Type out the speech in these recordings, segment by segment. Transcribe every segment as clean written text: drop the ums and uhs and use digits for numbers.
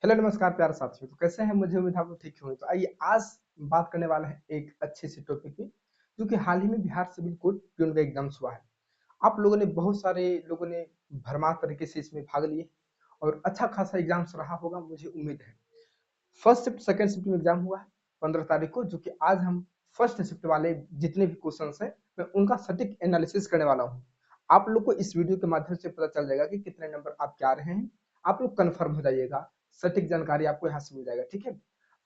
Hello नमस्कार प्यारे साथियों। तो कैसे हैं? मुझे उम्मीद है आप लोग ठीक होंगे। तो आइए आज बात करने वाले हैं एक अच्छे से टॉपिक की, जो कि हाल ही में बिहार सिविल कोड प्यून का एग्जाम्स हुआ है। आप लोगों ने बहुत सारे लोगों ने भरमार तरीके से इसमें भाग लिए और अच्छा खासा एग्जाम्स रहा होगा, मुझे उम्मीद है। फर्स्ट शिफ्ट सेकंड शिफ्ट में एग्जाम हुआ है 15 तारीख को, जो कि आज हम फर्स्ट शिफ्ट वाले जितने भी क्वेश्चन हैं मैं उनका सटीक एनालिसिस करने वाला हूँ। आप लोग को इस वीडियो के माध्यम से पता चल जाएगा कि कितने नंबर आपके आ रहे हैं। आप लोग कन्फर्म हो जाइएगा, सटीक जानकारी आपको यहाँ से मिल जाएगा। ठीक है,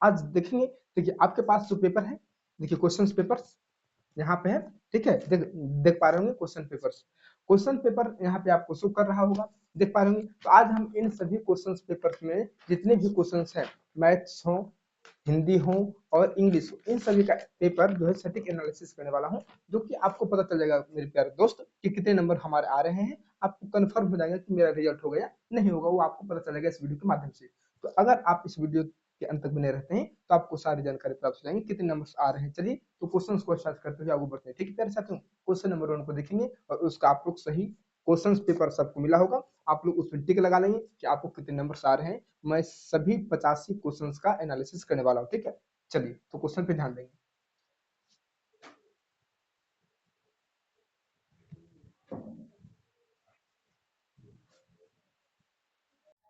आज देखेंगे। देखिए आपके पास जो पेपर है, देखिए क्वेश्चन पेपर यहाँ पे है। ठीक है, देख देख पा रहे होंगे क्वेश्चन पेपर यहाँ पे आपको शो कर रहा होगा, देख पा रहे होंगे। तो आज हम इन सभी क्वेश्चन पेपर में जितने भी क्वेश्चन हैं, मैथ्स हो, हिंदी हो और इंग्लिश हो, इन सभी का पेपर जो है सटीक एनालिसिस करने वाला हूँ, जो कि आपको पता चल जाएगा मेरे प्यारे दोस्त कि कितने नंबर हमारे आ रहे हैं। आपको कंफर्म हो जाएगा कि मेरा रिजल्ट हो गया नहीं होगा, वो आपको पता चलेगा इस वीडियो के माध्यम से। तो अगर आप इस वीडियो के अंत तक बने रहते हैं तो आपको सारी जानकारी प्राप्त हो जाएंगी कितने नंबर आ रहे हैं। चलिए तो क्वेश्चन को स्टार्ट करते हुए आगे बढ़ते हैं। ठीक है प्यारे साथियों, क्वेश्चन नंबर 1 को देखेंगे और उसका आप लोग सही क्वेश्चन पेपर सबको मिला होगा, आप लोग उसमें टिक लगा लेंगे कि आपको कितने नंबर आ रहे हैं। मैं सभी 85 क्वेश्चंस का एनालिसिस करने वाला हूँ। ठीक है, चलिए तो क्वेश्चन पे ध्यान देंगे।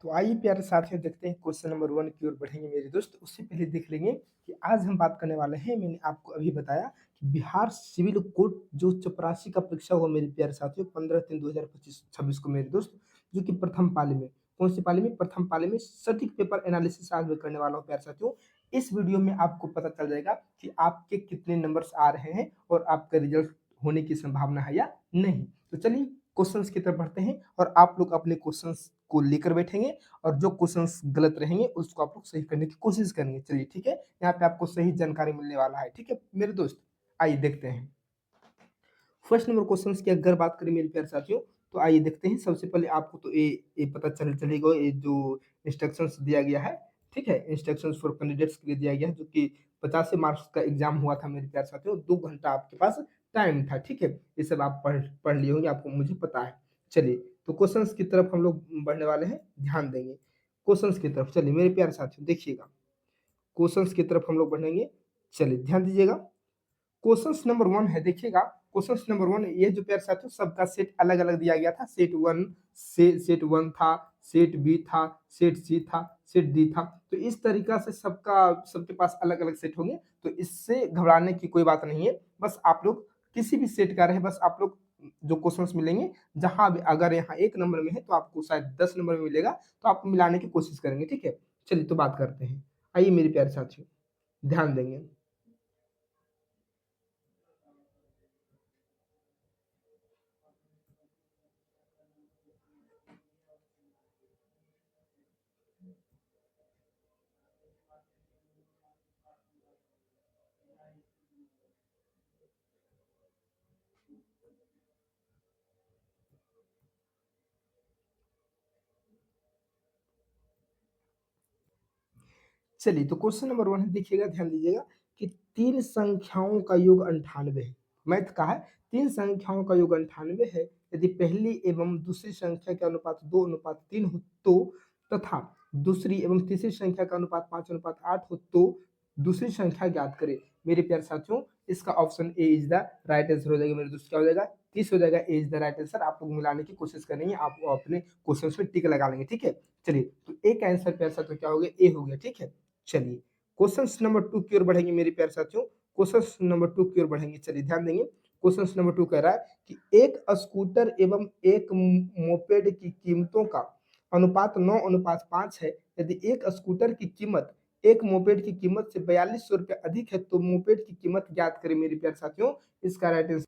तो आइए प्यारे साथियों देखते हैं क्वेश्चन नंबर 1 की ओर बढ़ेंगे मेरे दोस्त। उससे पहले देख लेंगे कि आज हम बात करने वाले हैं, मैंने आपको अभी बताया कि बिहार सिविल कोड जो चपरासी का परीक्षा हुआ मेरे प्यारे साथियों 15/3/2025-26 को मेरे दोस्त, जो कि प्रथम पाली में, कौन सी पाली में? प्रथम पाली में सटीक पेपर एनालिसिस आज मैं करने वाला हूँ प्यारे साथियों। इस वीडियो में आपको पता चल जाएगा कि आपके कितने नंबर्स आ रहे हैं और आपका रिजल्ट होने की संभावना है या नहीं। तो चलिए क्वेश्चंस की तरफ बढ़ते हैं और आप लोग अपने क्वेश्चंस को लेकर बैठेंगे और जो क्वेश्चंस गलत रहेंगे उसको आप लोग सही करने की कोशिश करेंगे। चलिए ठीक है, यहाँ पे आपको सही जानकारी मिलने वाला है। ठीक है मेरे दोस्त, आइए देखते हैं फर्स्ट नंबर क्वेश्चन की। अगर बात करें मेरे प्यारे साथियों, तो आइए देखते हैं। सबसे पहले आपको तो ये पता चलेगा, ये जो इंस्ट्रक्शंस दिया गया है, ठीक है, इंस्ट्रक्शंस फॉर कैंडिडेट्स के लिए दिया गया है, जो कि 50 मार्क्स का एग्जाम हुआ था मेरे प्यारे साथियों। 2 घंटा आपके पास टाइम था। ठीक है, ये सब आप पढ़ लिए होंगे, आपको मुझे पता है। चलिए तो क्वेश्चंस की तरफ हम लोग बढ़ने वाले हैं, ध्यान देंगे क्वेश्चंस की तरफ। चलिए मेरे प्यारे साथियों देखिएगा, क्वेश्चंस की तरफ हम लोग बढ़ेंगे। चलिए ध्यान दीजिएगा, क्वेश्चन नंबर 1 है, देखिएगा। क्वेश्चन नंबर 1, ये जो प्यारे साथियों सबका सेट अलग अलग दिया गया था। सेट 1 सेट 1 था, सेट बी था, सेट सी था, सेट डी था। तो इस तरीका से सबका सबके पास अलग अलग सेट होंगे, तो इससे घबराने की कोई बात नहीं है। बस आप लोग किसी भी सेट का रहे, बस आप लोग जो क्वेश्चंस मिलेंगे, जहां भी अगर यहाँ 1 नंबर में है तो आपको शायद 10 नंबर में मिलेगा, तो आप मिलाने की कोशिश करेंगे। ठीक है, चलिए तो बात करते हैं। आइए मेरे प्यारे साथियों ध्यान देंगे। चलिए तो क्वेश्चन नंबर 1 है, देखिएगा, ध्यान दीजिएगा कि 3 संख्याओं का योग 98 है। मैथ का है, 3 संख्याओं का योग 98 है। यदि पहली एवं दूसरी संख्या का अनुपात 2:3 हो तो, तथा दूसरी एवं तीसरी संख्या का अनुपात 5:8 हो तो दूसरी संख्या ज्ञात करें। मेरे प्यारे साथियों, इसका option A is the right answer हो जाएगा मेरे दोस्त। क्या हो जाएगा? 30 हो जाएगा। A is the right answer. आप लोग मिलाने की कोशिश करेंगे, आप अपने क्वेश्चन में टिक लगा लेंगे। ठीक है, चलिए तो ए का आंसर प्यारे साथियों क्या हो गया? ए हो गया। ठीक है, चलिए क्वेश्चन नंबर 2 की ओर बढ़ेंगे मेरे प्यारे साथियों। क्वेश्चन नंबर 2 की ओर बढ़ेंगे, चलिए ध्यान देंगे। क्वेश्चन नंबर 2 कह रहा है कि एक स्कूटर एवं एक मोपेड की कीमतों का अनुपात 9:5 है। यदि एक स्कूटर की कीमत एक मोपेड की कीमत से 4200 रुपये अधिक है तो मोपेड की कीमत ज्ञात करें। मेरे प्यारे साथियों, इसका राइट आंसर,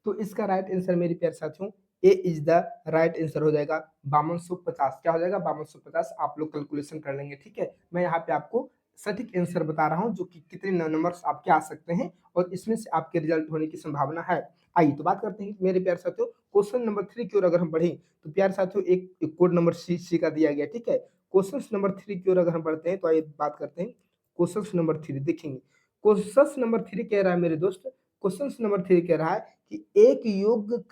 तो इसका राइट आंसर मेरे प्यारे साथियों A is the right answer हो जाएगा 5250। क्या हो जाएगा? 5250। आप लोग कैलकुलेशन कर लेंगे। ठीक है, मैं यहाँ पे आपको सटीक आंसर बता रहा हूँ, जो कि कितने नंबर्स आपके आ सकते हैं और इसमें से आपके रिजल्ट होने की संभावना है। आइए तो बात करते हैं मेरे प्यारे साथियों क्वेश्चन नंबर 3 की ओर अगर हम बढ़े, तो प्यारे साथियों एक कोड नंबर सी का दिया गया। ठीक है, क्वेश्चन नंबर 3 की ओर अगर हम बढ़ते हैं तो आइए बात करते हैं क्वेश्चन नंबर 3। देखेंगे क्वेश्चन नंबर 3 कह रहा है मेरे दोस्त, क्वेश्चन नंबर 3 कह रहा है कि एक योग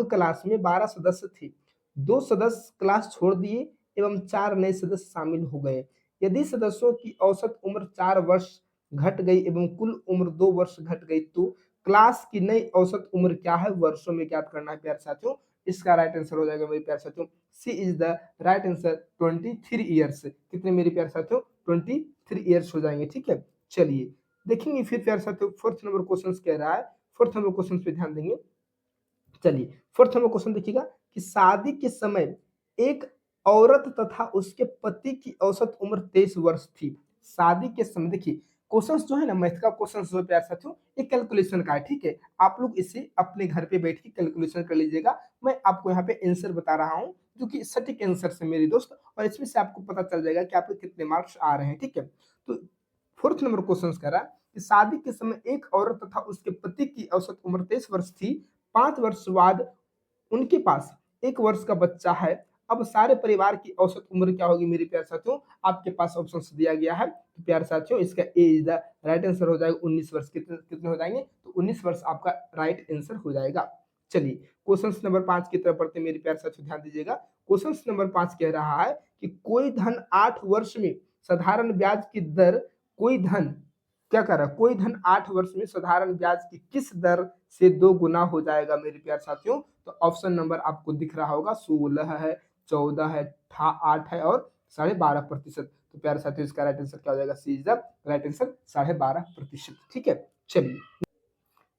क्लास में 12 सदस्य थे। 2 सदस्य क्लास छोड़ दिए, एवं 4 नए सदस्य शामिल हो गए। यदि सदस्यों की औसत उम्र 4 वर्ष घट गई एवं कुल उम्र 2 वर्ष घट गई तो क्लास की नई औसत उम्र क्या है, वर्षों में ज्ञात करना है प्यारे साथियों। इसका राइट आंसर हो जाएगा मेरे प्यारे साथियों, C is the right answer 23 years. कितने मेरे प्यारे साथियों, 23 ईयर्स हो जाएंगे। ठीक है, चलिए देखेंगे फिर प्यारे साथियों फोर्थ नंबर क्वेश्चन कह रहा है, फोर्थ नंबर क्वेश्चन पे ध्यान देंगे। चलिए फोर्थ नंबर क्वेश्चन देखिएगा कि शादी के समय एक औरत तथा उसके पति की औसत उम्र 23 वर्ष थी। शादी के समय देखिए क्वेश्चंस जो है ना, मैथ का क्वेश्चंस जो प्यार साथियों, एक कैलकुलेशन का है। ठीक है, आप लोग इसे अपने घर पे बैठ के कैलकुलेशन कर लीजिएगा। मैं आपको यहाँ पे आंसर बता रहा हूँ जो कि सटीक आंसर से मेरे दोस्त, और इसमें से आपको पता चल जाएगा कि आपके कितने मार्क्स आ रहे हैं। ठीक है, तो फोर्थ नंबर क्वेश्चन कह रहा है कि शादी के समय एक औरत तथा उसके पति की औसत उम्र 23 वर्ष थी। 5 वर्ष बाद उनके पास 1 वर्ष का बच्चा है। अब सारे परिवार की औसत उम्र क्या होगी मेरे प्यारे साथियों, आपके पास ऑप्शन दिया गया है। तो प्यारे साथियों इसका ए इज द राइट आंसर हो जाएगा 19 वर्ष। कितने कितने हो जाएंगे, तो 19 वर्ष आपका राइट आंसर हो जाएगा। चलिए क्वेश्चन नंबर 5 की तरफ बढ़ते मेरे प्यारे साथियों, ध्यान दीजिएगा। क्वेश्चन नंबर 5 कह रहा है कि कोई धन 8 वर्ष में साधारण ब्याज की दर, कोई धन क्या कर रहा है, कोई धन 8 वर्ष में साधारण ब्याज की किस दर से 2 गुना हो जाएगा मेरे प्यारे साथियों। तो ऑप्शन नंबर आपको दिख रहा होगा, 16 है, 14 है, 8 है और 12.5%। तो प्यारे साथियों इसका राइट आंसर क्या हो जाएगा, C is the right answer 12.5%। ठीक है, चलिए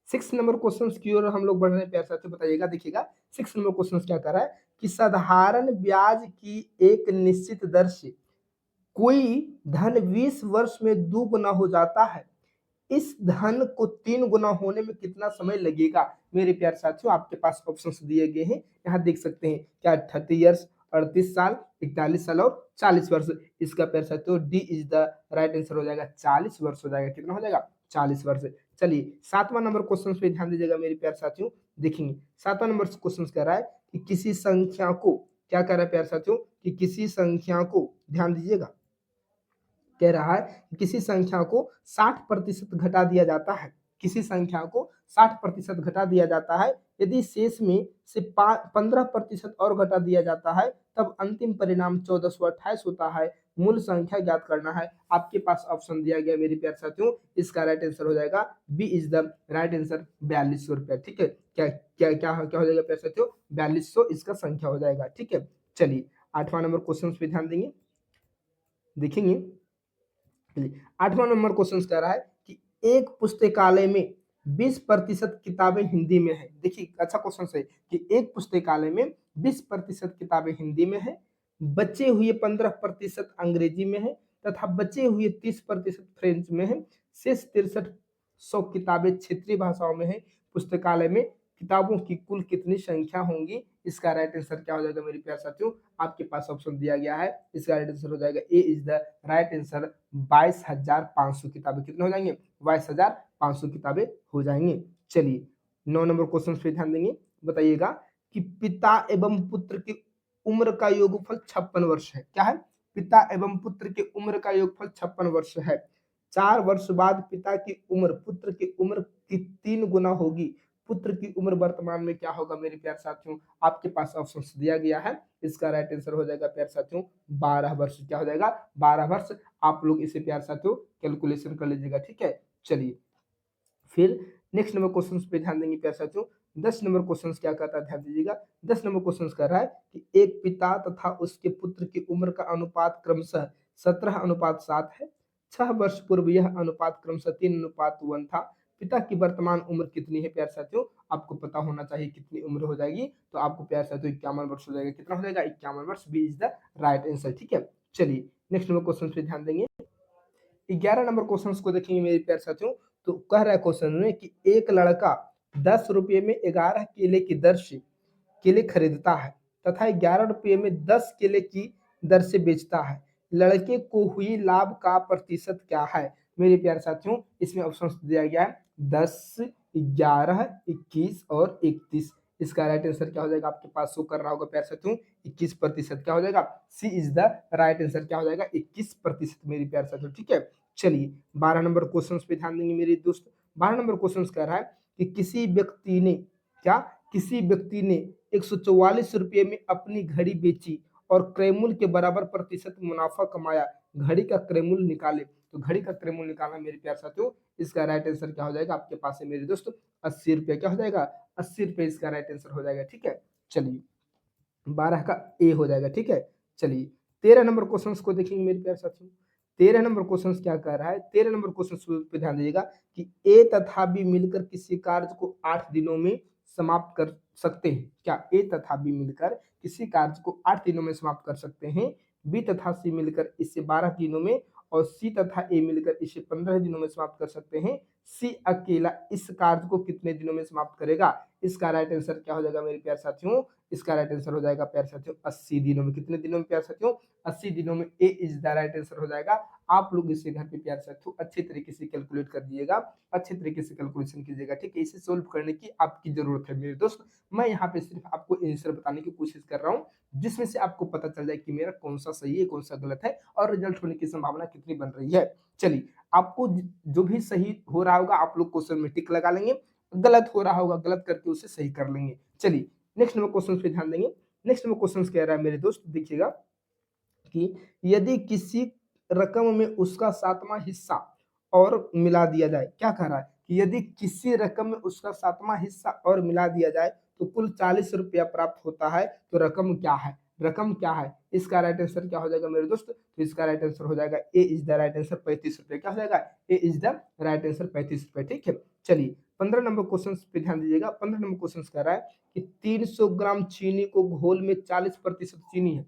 6 नंबर क्वेश्चन की ओर हम लोग बढ़ रहे हैं प्यारे साथियों, बताइएगा। देखिएगा 6 नंबर क्वेश्चन क्या कर रहा है कि साधारण ब्याज की एक निश्चित दर से कोई धन 20 वर्ष में 2 गुना हो जाता है। इस धन को 3 गुना होने में कितना समय लगेगा मेरे प्यारे साथियों। आपके पास ऑप्शंस दिए गए हैं, यहाँ देख सकते हैं क्या, 30 ईयर्स 38 साल, 41 साल और 40 वर्ष। इसका प्यारे साथियों D is the right answer हो जाएगा, 40 वर्ष हो जाएगा। कितना हो जाएगा, 40 वर्ष। चलिए 7वां नंबर क्वेश्चन पे ध्यान दीजिएगा मेरे प्यारे साथियों। देखेंगे 7वां नंबर क्वेश्चन कह रहा है कि किसी संख्या को, क्या कह रहा है प्यारे साथियों, कि किसी संख्या को, ध्यान दीजिएगा, कह रहा है कि किसी संख्या को 60% घटा दिया जाता है। किसी संख्या को 60% घटा दिया जाता है। यदि शेष में से 15% और घटा दिया जाता है तब अंतिम परिणाम 1428 होता है। मूल संख्या ज्ञात करना है। आपके पास ऑप्शन दिया गया मेरे प्यारे साथियों, इसका राइट आंसर हो जाएगा B is the right answer, 4200 रुपया। ठीक है, क्या क्या क्या क्या हो जाएगा प्यारे साथियों, 4200 इसका संख्या हो जाएगा। ठीक है, चलिए 8वां नंबर क्वेश्चन पे ध्यान देंगे, देखेंगे। 8वां नंबर क्वेश्चन कह रहा है कि एक पुस्तकालय में 20% किताबें हिंदी में है। देखिए अच्छा क्वेश्चन है कि एक पुस्तकालय में 20% किताबें हिंदी में है, बचे हुए 15% अंग्रेजी में है तथा बचे हुए 30% फ्रेंच में है। शेष 6300 किताबें क्षेत्रीय भाषाओं में है। पुस्तकालय में किताबों की कुल कितनी संख्या होंगी। इसका राइट आंसर क्या हो जाएगा मेरे प्यारे साथियों, आपके पास ऑप्शन दिया गया है। इसका राइट आंसर हो जाएगा A is the right answer, 22,500 किताबें। कितने हो जाएंगे, 22,500 किताबें हो जाएंगे। चलिए 9 नंबर क्वेश्चन पे ध्यान देंगे, बताइएगा कि पिता एवं पुत्र की उम्र का योगफल 56 वर्ष है। क्या है, पिता एवं पुत्र की उम्र का योगफल 56 वर्ष है। 4 वर्ष बाद पिता की उम्र पुत्र की उम्र की 3 गुना होगी। पुत्र की उम्र वर्तमान में क्या होगा मेरे प्यारे साथियों, आपके पास ऑप्शन दिया गया है। इसका राइट आंसर हो जाएगा प्यारे साथियों 12 वर्ष। क्या हो जाएगा, 12 वर्ष। आप लोग इसे प्यारे साथियों कैलकुलेशन कर लीजिएगा। ठीक है, चलिए फिर नेक्स्ट नंबर क्वेश्चन पे ध्यान देंगे प्यारे साथियों। 10 नंबर क्वेश्चन क्या कहता है, ध्यान दीजिएगा। 10 नंबर क्वेश्चन कह रहा है कि एक पिता तथा उसके पुत्र की उम्र का अनुपात क्रमशः 17:7 है। 6 वर्ष पूर्व यह अनुपात क्रमशः 3:1 था। पिता की वर्तमान उम्र कितनी है प्यारे साथियों, आपको पता होना चाहिए कितनी उम्र हो जाएगी। तो आपको प्यारे साथियों 51 वर्ष हो जाएगा। कितना हो जाएगा, 51 वर्ष। B is the right answer. ठीक है, चलिए नेक्स्ट नंबर क्वेश्चन पे ध्यान देंगे। 11 नंबर क्वेश्चन को देखेंगे मेरे प्यारे साथियों। तो कह रहा है क्वेश्चन में कि एक लड़का 10 रुपये में 11 केले की दर से केले खरीदता है तथा 11 रुपये में 10 केले की दर से बेचता है। लड़के को हुई लाभ का प्रतिशत क्या है मेरे प्यारे साथियों। इसमें ऑप्शन दिया गया है 10, 11, 21 और 31। इसका राइट आंसर क्या हो जाएगा, आपके पास शो कर रहा होगा प्यारे साथियों 21%। क्या हो जाएगा, C is the right answer. क्या हो जाएगा, 21% मेरे प्यारे साथियों। ठीक है, चलिए 12 नंबर क्वेश्चन पे ध्यान देंगे मेरे दोस्त। 12 नंबर क्वेश्चन कह रहा है कि किसी व्यक्ति ने 144 रुपये में अपनी घड़ी बेची और क्रयमूल्य के बराबर प्रतिशत मुनाफा कमाया, घड़ी का क्रयमूल्य निकाले। तो घड़ी का क्रयमूल्य निकालना मेरे प्यारे साथियों, इसका राइट आंसर क्या हो जाएगा आपके पास है मेरे दोस्त, 80 रुपये। क्या हो जाएगा, 80 रुपये इसका राइट आंसर हो जाएगा। ठीक है, चलिए 12 का ए हो जाएगा। ठीक है, चलिए 13 नंबर क्वेश्चन को देखेंगे मेरे प्यारे साथियों। 13 नंबर क्वेश्चन क्या कह रहा है, 13 नंबर क्वेश्चन पे ध्यान दीजिएगा कि ए तथा बी मिलकर किसी कार्य को 8 दिनों में समाप्त कर सकते हैं। क्या ए तथा बी मिलकर किसी कार्य को 8 दिनों में समाप्त कर सकते हैं, बी तथा सी मिलकर इसे 12 दिनों में, और सी तथा ए मिलकर इसे 15 दिनों में समाप्त कर सकते हैं, सी अकेला इस कार्य को कितने दिनों में समाप्त करेगा। इसका राइट आंसर क्या हो जाएगा मेरे प्यारे साथियों, इसका राइट आंसर हो जाएगा प्यारे साथियों 80 दिनों में। कितने दिनों में प्यारे साथियों, 80 दिनों में। ए इज द राइट आंसर हो जाएगा। आप लोग इसे घर पे प्यारे साथियों अच्छे तरीके से कैलकुलेट कर दिएगा, अच्छे तरीके से कैलकुलेशन कीजिएगा। ठीक है, इसे सोल्व करने की आपकी जरूरत है मेरे दोस्त। मैं यहाँ पे सिर्फ आपको आंसर बताने की कोशिश कर रहा हूँ, जिसमें से आपको पता चल जाए कि मेरा कौन सा सही है कौन सा गलत है और रिजल्ट होने की संभावना कितनी बन रही है। चलिए, आपको जो भी सही हो रहा होगा आप लोग क्वेश्चन में टिक लगा लेंगे, गलत हो रहा होगा गलत करके उसे सही कर लेंगे। चलिए नेक्स्ट नंबर क्वेश्चन पे ध्यान देंगे। नेक्स्ट नंबर क्वेश्चन कह रहा है मेरे दोस्त, देखिएगा कि यदि किसी रकम में उसका 7वां हिस्सा और मिला दिया जाए। क्या कह रहा है कि यदि किसी रकम में उसका 7वां हिस्सा और मिला दिया जाए तो कुल 40 रुपया प्राप्त होता है। तो रकम क्या है, रकम क्या है, इसका राइट आंसर क्या हो जाएगा मेरे दोस्त, तो इसका राइट आंसर हो जाएगा A is the right answer 35 रुपये। क्या हो जाएगा, A is the right answer 35 रुपये। ठीक है, चलिए 15 नंबर क्वेश्चन पे ध्यान दीजिएगा। 15 नंबर क्वेश्चन कह रहा है कि 300 ग्राम चीनी को घोल में 40% चीनी है।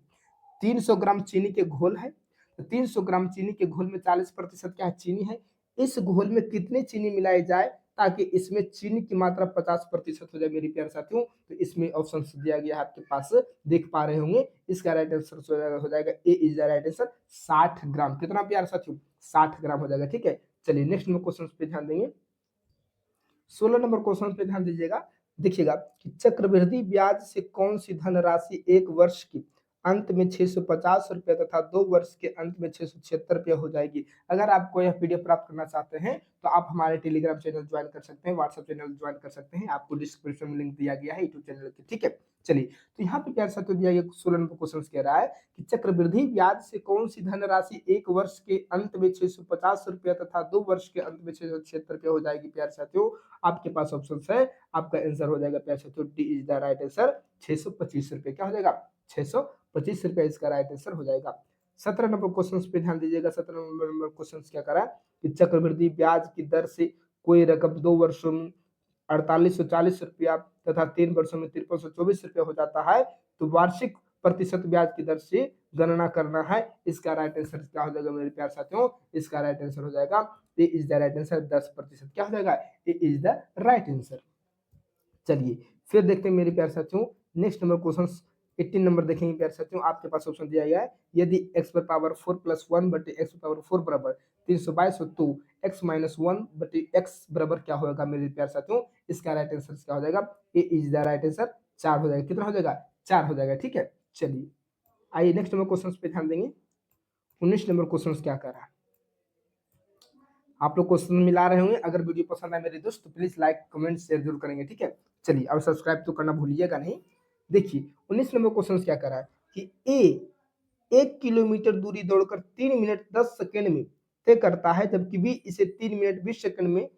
300 ग्राम चीनी के घोल है, तो 300 ग्राम चीनी के घोल में 40% क्या है, चीनी है। इस घोल में कितनी चीनी मिलाई जाए ताकि इसमें चीनी की मात्रा 50% हो जाए मेरे प्यारे साथियों। तो इसमें ऑप्शन दिया गया है आपके पास, देख पा रहे होंगे। इसका राइट आंसर हो जाएगा A is the right answer 60 ग्राम। कितना प्यारे साथियों, 60 ग्राम हो जाएगा। ठीक है, चलिए नेक्स्ट नंबर क्वेश्चन पे ध्यान देंगे। 16 नंबर क्वेश्चन पे ध्यान दीजिएगा। देखिएगा कि चक्रवृद्धि ब्याज से कौन सी धनराशि एक वर्ष की अंत में 650 रुपये तथा 2 वर्ष के अंत में 676 रुपये हो जाएगी। अगर आपको यह पीडीएफ प्राप्त करना चाहते हैं तो आप हमारे टेलीग्राम चैनल ज्वाइन कर सकते हैं, व्हाट्सएप चैनल ज्वाइन कर सकते हैं, आपको डिस्क्रिप्शन में लिंक दिया गया है यूट्यूब चैनल के। ठीक है, चलिए तो यहाँ पे प्यार साथियों दिया गया 16 नंबर क्वेश्चन कह रहा है कि चक्रवृद्धि ब्याज से कौन सी धनराशि एक वर्ष के अंत में 650 रुपये तथा 2 वर्ष के अंत में 676 रुपये हो जाएगी। प्यार साथियों आपके पास ऑप्शन है, आपका आंसर हो जाएगा प्यार साथियों D is the right answer 625 रुपये। क्या हो जाएगा, 625 रुपये इसका राइट आंसर हो जाएगा। 17 नंबर क्वेश्चन पे ध्यान दीजिएगा। 17 नंबर क्वेश्चन क्या करा कि चक्रवृद्धि ब्याज की दर से कोई रकम 2 वर्षों में 4840 रुपया तथा 3 वर्षों में 5324 रुपया हो जाता है, तो वार्षिक प्रतिशत ब्याज की दर से गणना करना है। इसका राइट आंसर क्या हो जाएगा मेरे प्यार साथियों, इसका राइट आंसर हो जाएगा A is the right answer 10%। क्या हो जाएगा, A is the right answer. चलिए फिर देखते हैं मेरे प्यार साथियों नेक्स्ट नंबर क्वेश्चन 18 नंबर देखेंगे प्यार साथियों। आपके पास ऑप्शन दिया गया है यदि x पर पावर 4 प्लस 1 बटे x पर पावर 4 बराबर 322 हो तो x माइनस 1 बटे x बराबर क्या होगा मेरे प्यार साथियों। इसका राइट आंसर क्या हो जाएगा, A is the right answer 4 हो जाएगा। कितना हो जाएगा, 4 हो जाएगा। ठीक है, चलिए आइए नेक्स्ट नंबर क्वेश्चन पे ध्यान देंगे। 19 नंबर क्वेश्चन क्या कर रहा है, आप लोग क्वेश्चन मिला रहे होंगे। अगर वीडियो पसंद आए मेरे दोस्त तो प्लीज लाइक कमेंट शेयर जरूर करेंगे। ठीक है, चलिए अब सब्सक्राइब तो करना भूलिएगा नहीं। देखिए 19 नंबर क्वेश्चन क्या कर रहा है कि ए 1 किलोमीटर दूरी दौड़कर 3 मिनट 10 सेकंड में तय करता है, जबकि बी इसे 3 मिनट 20 सेकंड में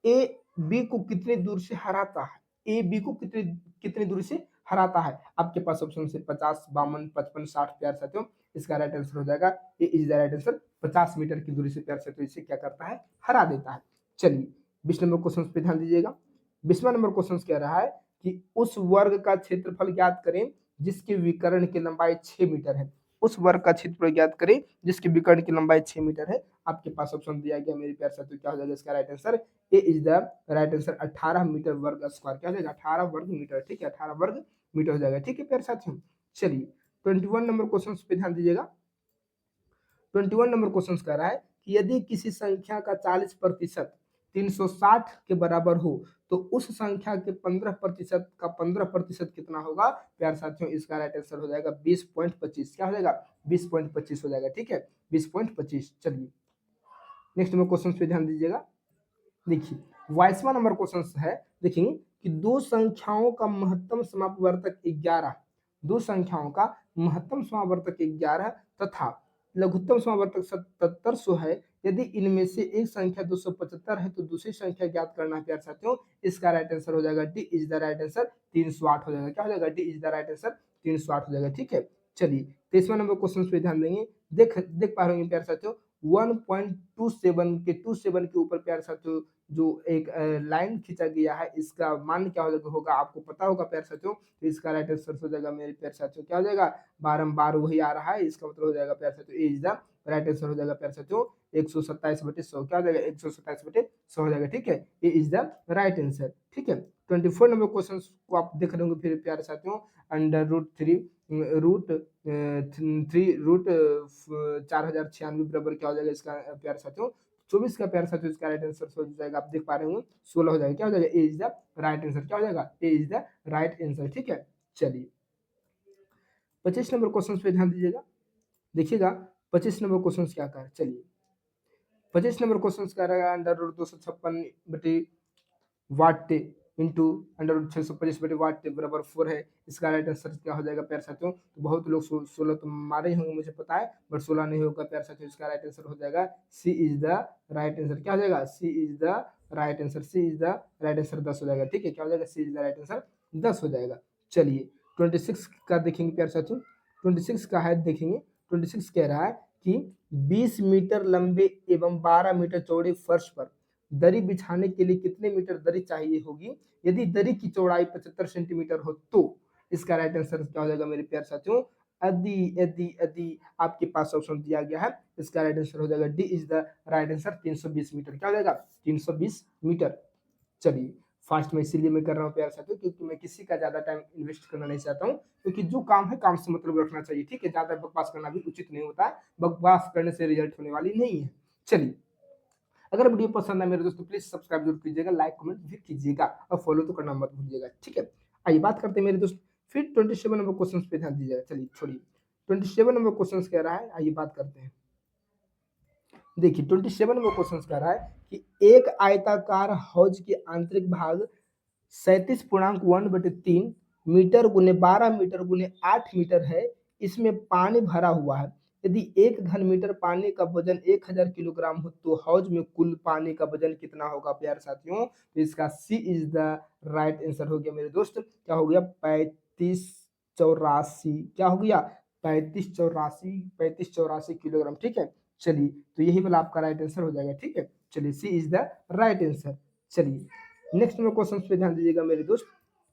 ए बी को कितनी दूर से हराता है। ए बी को कितनी कितनी दूरी से हराता है। आपके पास ऑप्शन से 50 52 55 60 प्यार साथियों। इसका राइट आंसर हो जाएगा A is the right answer 50 metre की दूरी से प्यार साथियों इसे क्या करता है, हरा देता है। चलिए 20 नंबर क्वेश्चन पे ध्यान दीजिएगा। 20वां नंबर क्वेश्चन कह रहा है कि उस वर्ग का क्षेत्रफल ज्ञात करें जिसके विकर्ण की लंबाई 6 मीटर है। उस वर्ग का क्षेत्रफल ज्ञात करें जिसके विकर्ण की लंबाई 6 मीटर है। आपके पास ऑप्शन दिया गया मेरे प्यार साथियों। क्या हो जाएगा इसका right answer, A is the right answer 18 metre वर्ग स्क्वायर। क्या हो जाएगा, 18 वर्ग मीटर। ठीक है, 18 वर्ग मीटर हो जाएगा। ठीक है प्यार साथियों, चलिए 21 नंबर क्वेश्चन पे ध्यान दीजिएगा। 21 नंबर क्वेश्चन कह रहा है कि यदि किसी संख्या का 40% 360 के बराबर हो तो उस संख्या के 15% का 15% कितना होगा। प्यार साथियों इसका राइट आंसर हो जाएगा 20.25। क्या हो जाएगा, 20.25 हो जाएगा। ठीक है, 20.25। चलिए नेक्स्ट नंबर क्वेश्चन पे ध्यान दीजिएगा। देखिए 22वां नंबर क्वेश्चन है, देखिए कि दो संख्याओं का महत्तम समापवर्तक 11 दो संख्याओं का महत्तम समावर्तक 11 तथा लघुत्तम समावर्तक 7700 है। यदि इनमें से एक संख्या 275 है तो दूसरी संख्या ज्ञात करना है प्यारे साथियों। इसका राइट आंसर हो जाएगा D is the right answer 308 हो जाएगा। क्या हो जाएगा? D is the right answer 308 हो जाएगा। ठीक है, चलिए 23वां नंबर क्वेश्चन पे ध्यान देंगे। देख पा रहे होंगे प्यारे साथियों 1.27 के ऊपर प्यारे साथियों जो एक लाइन खींचा गया है, इसका मान क्या होगा आपको पता होगा प्यारे साथियों। तो इसका राइट आंसर हो जाएगा मेरे प्यारे साथियों, क्या हो जाएगा? बारम्बार वही आ रहा है, इसका मतलब हो जाएगा प्यारे साथियों A is the right answer हो जाएगा प्यारे साथियों 127/100। क्या हो जाएगा? 127/100 हो जाएगा। ठीक है, ए इज द राइट आंसर। ठीक है, 24 नंबर क्वेश्चन को आप देख रहे होंगे फिर प्यारे साथियों। √3 रूट 4096 बराबर क्या हो जाएगा इसका प्यारे साथियों? 24 का प्यारे साथियों इसका राइट आंसर हो जाएगा। आप देख पा रहे होंगे 16 हो जाएगा। क्या हो जाएगा? A is the right answer. क्या हो जाएगा? A is the right answer. ठीक है, चलिए 25 नंबर क्वेश्चन पे ध्यान दीजिएगा। देखिएगा 25 नंबर क्वेश्चन क्या कहा है। चलिए 25 नंबर क्वेश्चन कह रहा है √256/वाट इंटू √625/वाट बराबर 4 है। इसका राइट आंसर क्या हो जाएगा प्यारे साथियों? तो बहुत लोग 16 तो मारे ही होंगे मुझे पता है, बट 16 नहीं होगा प्यारे साथियों। इसका राइट आंसर हो जाएगा C is the right answer. क्या हो जाएगा? C is the right answer. C is the right answer 10 हो जाएगा। ठीक है, क्या हो जाएगा? C is the right answer 10 हो जाएगा। चलिए 26 का देखेंगे प्यारे साथियों। 26 का है देखेंगे। 26 कह रहा है कि 20 मीटर लंबे एवं 12 मीटर चौड़े फर्श पर दरी बिछाने के लिए कितने मीटर दरी चाहिए होगी? यदि दरी की चौड़ाई 75 सेंटीमीटर हो तो इसका राइट आंसर क्या हो जाएगा मेरे प्यारे साथियों? यदि यदि यदि आपके पास ऑप्शन दिया गया है, इसका राइट आंसर हो जाएगा D is the right answer 320 metre. क्या हो जाएगा? 320 मीटर। चलिए फास्ट में इसीलिए मैं कर रहा हूँ प्यारे साथियों, क्योंकि मैं किसी का ज्यादा टाइम इन्वेस्ट करना नहीं चाहता हूँ, क्योंकि जो काम है काम से मतलब रखना चाहिए। ठीक है, ज्यादा बकवास करना भी उचित नहीं होता है, बकवास करने से रिजल्ट होने वाली नहीं है। चलिए अगर वीडियो पसंद है मेरे दोस्तों प्लीज सब्सक्राइब जरूर कीजिएगा, लाइक कमेंट भी कीजिएगा और फॉलो तो करना मत भूलिएगा। ठीक है, आइए बात करते हैं मेरे दोस्त फिर 27 नंबर क्वेश्चन पे ध्यान दीजिएगा। चलिए छोड़िए 27 नंबर क्वेश्चन कह रहा है, आइए बात करते हैं। देखिए 27 नंबर क्वेश्चन कह रहा है कि एक आयताकार हौज के आंतरिक भाग 37.1/3 मीटर गुने 12 मीटर गुने 8 मीटर है। इसमें पानी भरा हुआ है। यदि 1 घन मीटर पानी का वजन 1000 किलोग्राम हो तो हौज में कुल पानी का वजन कितना होगा प्यारे साथियों? तो इसका सी इज द राइट आंसर हो गया मेरे दोस्त। क्या हो गया? 3584। क्या हो गया? 3584 किलोग्राम। ठीक है, चलिए तो यही वाला आपका राइट आंसर हो जाएगा। ठीक है, चलिए सी इज द राइट आंसर। चलिए नेक्स्ट नंबर क्वेश्चन पे ध्यान दीजिएगा मेरे दोस्त।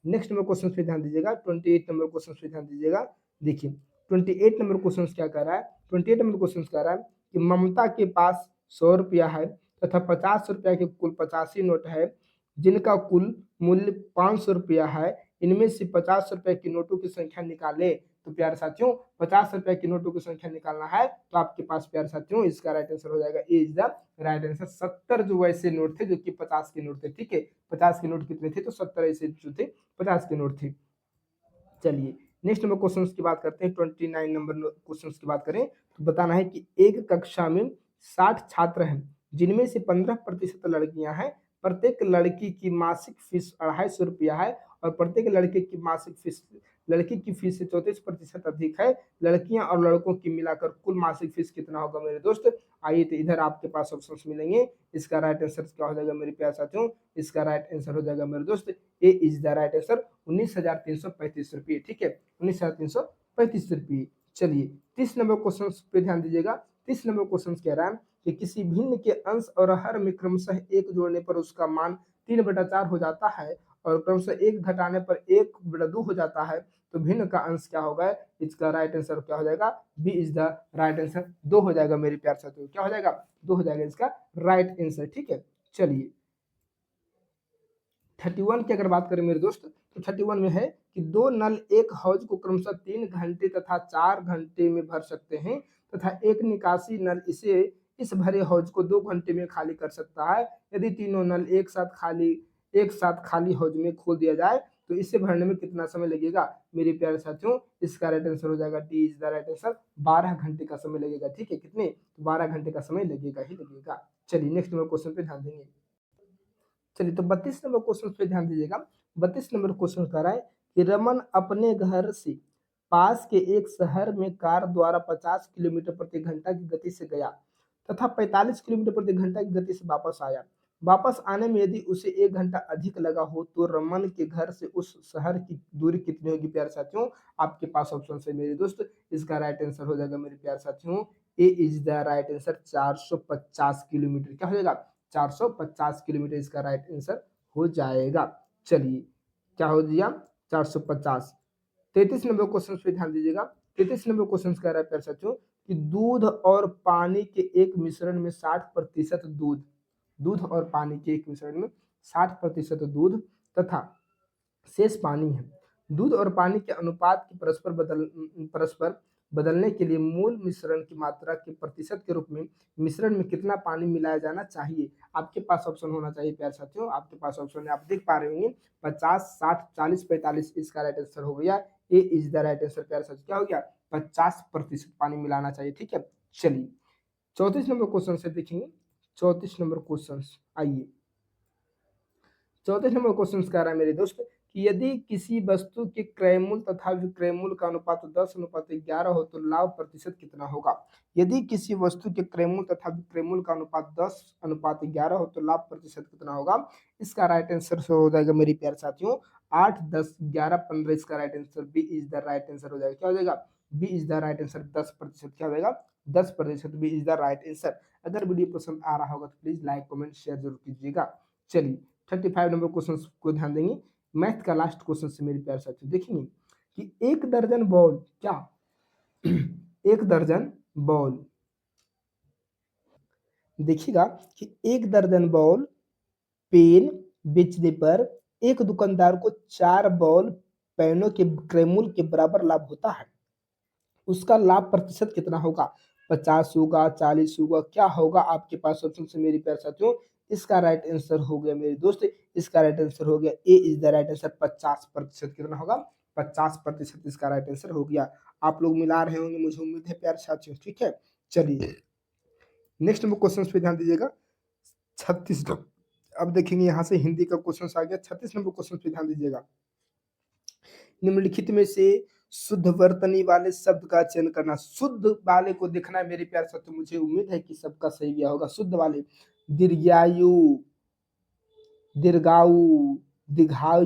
नेक्स्ट नंबर क्वेश्चन पे ध्यान दीजिएगा। 28 नंबर क्वेश्चन पे ध्यान दीजिएगा। देखिए 28 नंबर क्वेश्चन क्या कर रहा है? 28 नंबर क्वेश्चन कह रहा है कि ममता के पास 100 रुपया है तथा 50 रुपया के कुल 85 नोट है, जिनका कुल मूल्य 500 रुपया है। इनमें से 50 रुपए की नोटों की संख्या निकाले। तो प्यारे साथियों 50 रुपए की नोटों की संख्या निकालना है, तो आपके पास प्यारे साथियों इसका राइट आंसर हो जाएगा A is the right answer. 70 जो वैसे नोट थे जो कि 50 के नोट थे। ठीक है, 50 के नोट कितने थे? तो 70 ऐसे जो थे 50 के नोट थे। चलिए नेक्स्ट नंबर क्वेश्चन की बात करते हैं। 29 नंबर क्वेश्चन की बात करें तो बताना है कि एक कक्षा में 60 छात्र हैं, जिनमें से 15% लड़कियां हैं। प्रत्येक लड़की की मासिक फीस 250 रुपया है और प्रत्येक लड़की की फीस से 34% अधिक है। लड़कियां और लड़कों की मिलाकर कुल मासिक फीस कितना होगा मेरे दोस्त? आइए तो इधर आपके पास ऑप्शन मिलेंगे। इसका राइट आंसर क्या हो जाएगा मेरे प्यारे साथियों? इसका राइट आंसर हो जाएगा मेरे दोस्त ए इज द राइट आंसर 19,335 रुपये। ठीक है, 19,335 रुपये। चलिए 30 नंबर क्वेश्चन पे ध्यान दीजिएगा। 30 नंबर क्वेश्चन कह रहा है कि किसी भिन्न के अंश और हर में क्रमशः 1 जोड़ने पर उसका मान 3/4 हो जाता है और क्रमशः 1 घटाने पर 1/2 हो जाता है, तो भिन्न का अंश क्या होगा? इसका राइट आंसर क्या हो जाएगा? B is the right answer 2 हो जाएगा मेरे प्यार साथियों। क्या हो जाएगा? 2 हो जाएगा इसका राइट आंसर। ठीक है, चलिए 31 की अगर बात करें मेरे दोस्त तो 31 में है कि 2 नल एक हौज को क्रमशः 3 घंटे तथा 4 घंटे में भर सकते हैं तथा एक निकासी नल इस भरे हौज को 2 घंटे में खाली कर सकता है। यदि तीनों नल एक साथ खाली हौज में खोल दिया जाए तो इसे भरने में कितना समय लगेगा मेरे प्यारे साथियों? इसका राइट आंसर हो जाएगा D is the right answer 12 घंटे का समय लगेगा। ठीक है, कितने? 12 घंटे का समय लगेगा ही लगेगा। चलिए नेक्स्ट नंबर क्वेश्चन पे ध्यान देंगे। चलिए तो 32 नंबर क्वेश्चन पे ध्यान दीजिएगा। 32 नंबर क्वेश्चन कह रहा है कि रमन अपने घर से पास के एक शहर में कार द्वारा 50 किलोमीटर प्रति घंटा की गति से गया तथा 45 किलोमीटर प्रति घंटा की गति से वापस आया। वापस आने में यदि उसे 1 घंटा अधिक लगा हो तो रमन के घर से उस शहर की दूरी कितनी होगी प्यारे साथियों? आपके पास ऑप्शन है मेरे दोस्त। इसका राइट आंसर हो जाएगा मेरे प्यारे साथियों, A is the right answer, 450 kilometre. क्या हो जाएगा? 450 किलोमीटर इसका राइट आंसर हो जाएगा। चलिए, क्या हो दिया? 450। 33 नंबर क्वेश्चन पे ध्यान दीजिएगा। 33 नंबर क्वेश्चन कह रहा है प्यारे साथियों कि दूध और पानी के एक मिश्रण में 60% दूध, दूध और पानी के एक मिश्रण में 60% दूध तथा शेष पानी है। दूध और पानी के अनुपात की परस्पर बदलने के लिए मूल मिश्रण की मात्रा के प्रतिशत के रूप में मिश्रण में कितना पानी मिलाया जाना चाहिए? आपके पास ऑप्शन होना चाहिए प्यारे साथियों। आपके पास ऑप्शन है, आप देख पा रहे होंगे 50, 60, 40, 45। इसका राइट आंसर हो गया ए इज द राइट आंसर प्यारे साथियों। क्या हो गया? 50% पानी मिलाना चाहिए। ठीक है, चलिए 34 नंबर क्वेश्चन से देखेंगे। 34 नंबर क्वेश्चन, आइए 34 नंबर क्वेश्चन कह रहा है मेरे दोस्त कि यदि किसी वस्तु के क्रय मूल्य तथा विक्रय मूल्य का अनुपात 10:11 हो तो लाभ प्रतिशत कितना होगा? यदि किसी वस्तु के क्रय मूल्य तथा विक्रय मूल्य का अनुपात 10:11 हो तो लाभ प्रतिशत कितना होगा? इसका राइट आंसर हो जाएगा मेरे प्यारे साथियों 8, 10, 11, 15। इसका right answer B is the right answer हो जाएगा। क्या हो जाएगा? B is the right answer, 10%। क्या हो जाएगा? 10%। B is the right answer. अगर वीडियो पसंद आ रहा होगा तो प्लीज लाइक कमेंट शेयर जरूर कीजिएगा। चलिए 35 नंबर क्वेश्चन को ध्यान देंगे। मैथ का लास्ट क्वेश्चन से मेरे प्यारे साथियों देखेंगे कि एक दर्जन बॉल, क्या एक दर्जन बॉल, देखिएगा कि एक दर्जन बॉल पेन बेचने पर एक दुकानदार को 4 बॉल पेनों के क्रय मूल्य के बराबर लाभ होता है। उसका लाभ प्रतिशत कितना होगा? 50 होगा, 40 होगा, क्या होगा? आपके पास ऑप्शन से मेरे प्यारे साथियों। इसका राइट आंसर हो गया मेरे दोस्त, इसका राइट आंसर हो गया ए इज द राइट आंसर, 50%। कितना होगा? 50% इसका राइट आंसर हो गया। आप लोग मिला रहे होंगे, मुझे उम्मीद है प्यारे साथियों। ठीक है, चलिए नेक्स्ट नंबर क्वेश्चन पे ध्यान दीजिएगा। 36, अब देखेंगे यहाँ से हिंदी का क्वेश्चन आ गया। 36 नंबर क्वेश्चन पे ध्यान दीजिएगा। निम्नलिखित में से शुद्ध वर्तनी वाले शब्द का चयन करना। शुद्ध वाले को देखना है मेरे प्यारे साथियों। मुझे उम्मीद है कि सबका सही गया होगा। शुद्ध वाले, दीर्घायु, दीर्घायु, दीर्घायु,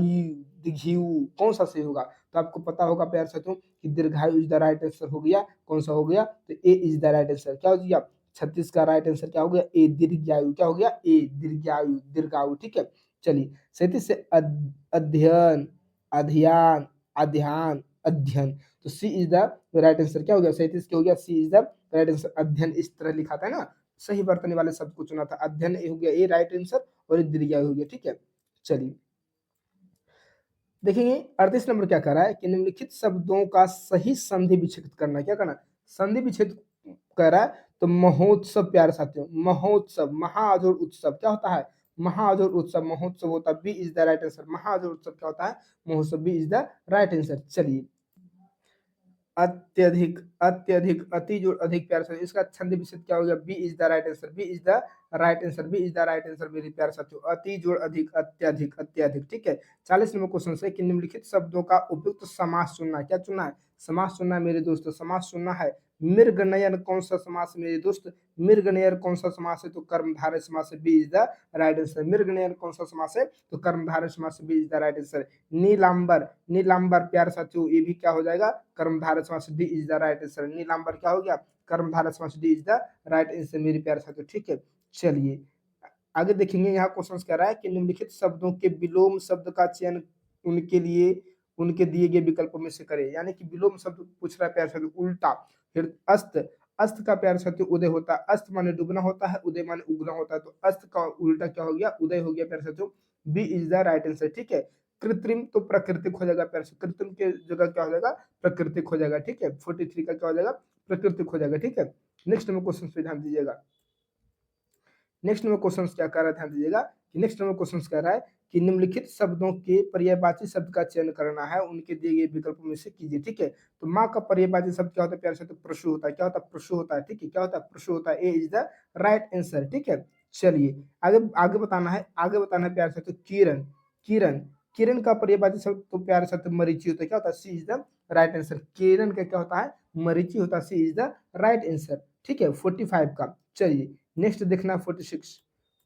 दीर्घायु, कौन सा सही होगा? तो आपको पता होगा प्यारे साथियों कि दीर्घायु इज द राइट आंसर हो गया। कौन सा हो गया? तो ए इज द राइट आंसर। क्या हो गया? 36 का राइट आंसर क्या हो गया? ए दीर्घायु। क्या हो गया? ए दीर्घायु, दीर्घायु। ठीक है, चलिए 37 से अध्ययन, अध्ययन, अध्ययन, अध्ययन। तो सी इज द राइट आंसर। क्या हो गया? 37 क्या हो गया? सी इज द राइट आंसर। अध्ययन इस तरह लिखा था ना, सही बर्तने वाले शब्द को चुना था। अध्ययन हो गया ए राइट आंसर और एक दीर्घायु हो गया। ठीक है, चलिए देखेंगे 38 नंबर क्या कर रहा है कि निम्नलिखित शब्दों का सही संधि विच्छेद करना। क्या करना? संधि विच्छेद कर रहा है। तो महोत्सव प्यारे साथियों, महोत्सव, महाअजोर उत्सव क्या होता है? महाअजोर उत्सव, महोत्सव होता है। B is the right answer. महाअजोर उत्सव क्या होता है? महोत्सव। B is the right answer. चलिए अत्यधिक, अत्यधिक, अति जोड़ अधिक, प्यारे साथियों इसका छंद विच्छेद क्या हो गया? B is the right answer. B is the right answer. B is the right answer मेरे प्यारे साथियों। अति जोड़ अधिक, अत्यधिक, अत्यधिक। ठीक है, 40 नंबर क्वेश्चन से कि निम्नलिखित शब्दों का उपयुक्त समास चुनना है। क्या चुनना है? समास चुनना है मेरे दोस्तों। समास चुनना है। मृगनयन कौन सा समास मेरे दोस्त? मृगनयन कौन सा समास है? तो कर्मधारय समास है। B is the right answer. मृगनयन कौन सा समास है? तो कर्मधारय समास। B is the right answer. नीलांबर, नीलांबर प्यारे साथियों ये भी क्या हो जाएगा? कर्मधारय समास। D is the right answer. नीलांबर क्या हो गया? कर्मधारय समास। D is the right answer मेरे प्यारे साथियों। ठीक है, चलिए आगे देखेंगे। यहाँ क्वेश्चन कह रहा है कि निम्नलिखित शब्दों के विलोम शब्द का चयन उनके लिए उनके दिए गए विकल्पों में से करें। यानी कि विलोम शब्द पूछ रहा है प्यारे साथियों। उल्टा, फिर अस्त, अस्त का प्यारे साथियों उदय होता है। अस्त माने डूबना होता है, उदय माने उगना होता है। तो अस्त का उल्टा क्या हो गया? उदय हो गया प्यारे साथियों। B is the right answer. ठीक है, कृत्रिम तो प्राकृतिक हो जाएगा प्यारे साथियों। कृत्रिम के जगह क्या हो जाएगा? प्राकृतिक हो जाएगा। ठीक है, 43 का क्या हो जाएगा? प्राकृतिक हो जाएगा। ठीक है, नेक्स्ट नंबर क्वेश्चन पे ध्यान दीजिएगा। नेक्स्ट नंबर क्वेश्चन क्या कर रहा है? ध्यान दीजिएगा कि नेक्स्ट नंबर क्वेश्चन कह रहा है कि निम्नलिखित शब्दों के पर्यायवाची शब्द का चयन करना है, उनके दिए गए विकल्पों में से कीजिए। ठीक है, तो माँ का पर्यायवाची शब्द क्या होता है प्यारे साथियों? प्रशु होता है। क्या होता है? प्रशु होता है। ठीक है, क्या होता है? प्रशु होता है। ए इज द राइट आंसर। ठीक है, चलिए आगे आगे बताना है। आगे बताना है प्यारे साथियों। किरण, किरण, किरण का पर्यायवाची शब्द तो प्यारे साथियों मरीची होता है। क्या होता है? C is the right answer. केरन का क्या होता है, मरीची होता है, C is the right answer. ठीक है 45 का। चलिए नेक्स्ट देखना 46।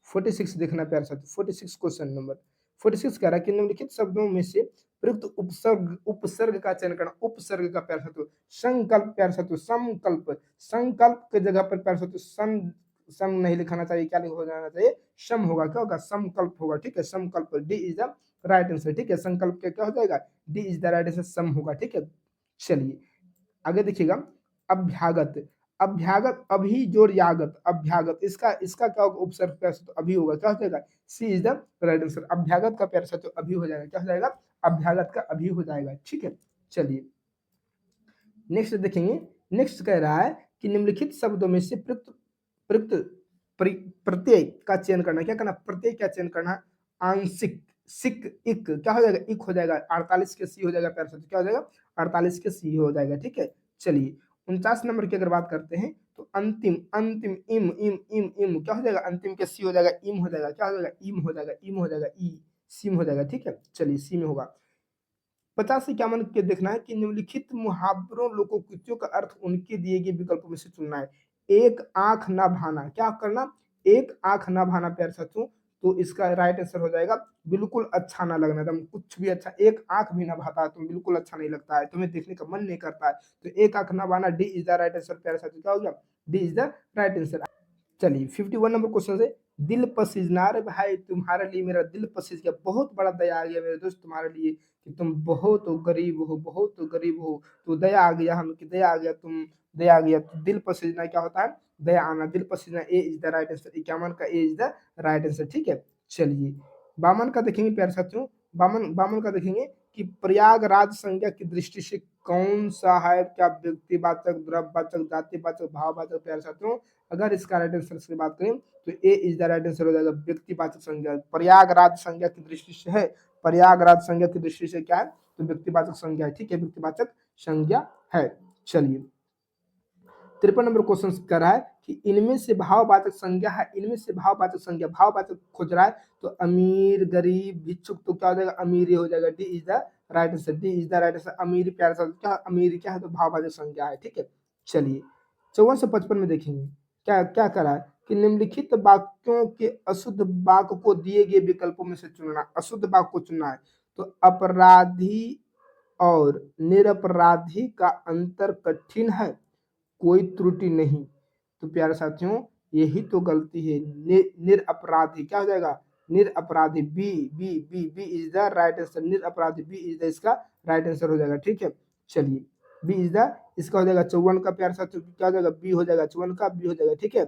46 देखना प्यारे साथ, 46 क्वेश्चन नंबर 46 कह रहा है कि निम्नलिखित शब्दों में से प्रयुक्त उपसर्ग उपसर्ग का चयन करना। उपसर्ग का प्यारे साथ संकल्प, प्यारे साथ संकल्प, संकल्प के जगह पर प्यारे साथ सम सम नहीं लिखाना चाहिए, क्या हो जाना चाहिए, सम होगा। क्या होगा, संकल्प होगा। ठीक है संकल्प, D is the right answer. ठीक है संकल्प का क्या हो जाएगा, D is the right answer, सम होगा। ठीक है चलिए आगे देखिएगा। अभ्यागत, अभ्यागत अभी जोड़ यागत, अभ्यागत इसका इसका क्या होगा, उपसर्ग प्यार से तो अभी होगा। क्या हो जाएगा, C is the right answer. अभ्यागत का प्यार से तो अभी हो जाएगा। क्या हो जाएगा, अभ्यागत का अभी हो जाएगा। ठीक है चलिए नेक्स्ट देखेंगे। नेक्स्ट कह रहा है कि निम्नलिखित शब्दों में से प्रयुक्त प्रयुक्त प्रत्यय का चयन करना। क्या करना, प्रत्यय का चयन करना। आंशिक, सिक, इक क्या हो जाएगा, इक हो जाएगा। 48 के सी हो जाएगा प्यार से, क्या हो जाएगा 48 के सी हो जाएगा। ठीक है चलिए 49 नंबर की अगर बात करते हैं तो अंतिम, अंतिम, इम इम इम इम क्या हो जाएगा, अंतिम के सी हो जाएगा, इम हो जाएगा। क्या हो जाएगा, इम हो जाएगा, इम हो जाएगा, ई सिम हो जाएगा। ठीक है चलिए सी में होगा। 50 से 51 के देखना है कि निम्नलिखित मुहावरों लोकोक्तियों का अर्थ उनके दिए गए विकल्पों में से चुनना है। एक आंख ना भाना, क्या करना, एक आंख ना भाना प्यारे साथियों, तो इसका राइट आंसर हो जाएगा बिल्कुल अच्छा ना लगना। तुम कुछ भी अच्छा, एक आंख भी ना भाता है तुम, बिल्कुल अच्छा नहीं लगता है, तुम्हें देखने का मन नहीं करता है, तो एक आंख ना भाना, D is the right answer प्यारे साथियों। क्या हो गया, D is the right answer. चलिए 51 नंबर क्वेश्चन से, दिल पसीजना रे भाई तुम्हारे लिए मेरा दिल पसीज गया, बहुत बड़ा दया आ गया मेरे दोस्त तुम्हारे लिए कि तुम बहुत गरीब हो, बहुत गरीब हो, तो दया आ गया हम, कि दया आ गया, तुम दया आ गया। तो दिल पसीजना क्या होता है, दया आना, दिल पसीजना, ए इज द राइट आंसर। 51 का ए इज द राइट आंसर। ठीक है चलिए 52 का देखेंगे प्यारे साथियों। 52 का देखेंगे कि प्रयागराज संज्ञा की दृष्टि से कौन सा है, क्या व्यक्तिवाचक, द्रव्यवाचक, जातिवाचक, भाववाचक प्यारे साथियों। अगर इसका राइट आंसर की बात करें तो ए इज द राइट आंसर हो जाएगा, व्यक्तिवाचक संज्ञा। प्रयागराज संज्ञा की दृष्टि से है, प्रयागराज संज्ञा की दृष्टि से क्या है, तो व्यक्तिवाचक संज्ञा है। ठीक है व्यक्तिवाचक संज्ञा है। चलिए 53 नंबर क्वेश्चन कर रहा है कि इनमें से भाववाचक संज्ञा है, इनमें से भाववाचक संज्ञा, भाववाचक खोज रहा है, तो अमीर, गरीब, भिक्षुक, तो क्या हो जाएगा, अमीर ही हो जाएगा। D is the right answer, D is the right answer. अमीर प्यारे साथ क्या, अमीर क्या है, तो भाववाचक संज्ञा है। ठीक है चलिए 54 से 55 में देखेंगे क्या क्या करा है कि निम्नलिखित वाक्यों के अशुद्ध वाक्य को दिए गए विकल्पों में से चुनना। अशुद्ध वाक्य को चुनना है, तो अपराधी और निरपराधी का अंतर कठिन है, कोई त्रुटि नहीं। तो प्यारे साथियों यही तो गलती है, निरपराधी क्या हो जाएगा, निरपराधी, B B B B is the right answer. निरपराधी बी इज द इसका राइट आंसर हो जाएगा। ठीक है चलिए बी इज द इसका हो जाएगा। 54 का प्यारे साथियों क्या हो जाएगा, बी हो जाएगा, 54 का बी हो जाएगा। ठीक है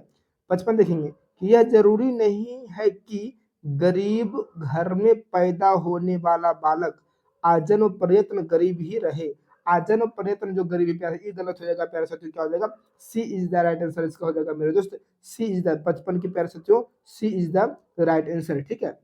55 देखेंगे कि यह जरूरी नहीं है कि गरीब घर में पैदा होने वाला बालक आजन्म प्रयत्न गरीब ही रहे। आजन्म प्रयत्न जो गरीबी प्यारे, ये गलत हो जाएगा प्यारे साथियों। क्या हो जाएगा, C is the right answer इसका हो जाएगा मेरे दोस्त, सी इज द 55 के प्यारे साथियों, C is the right answer. ठीक है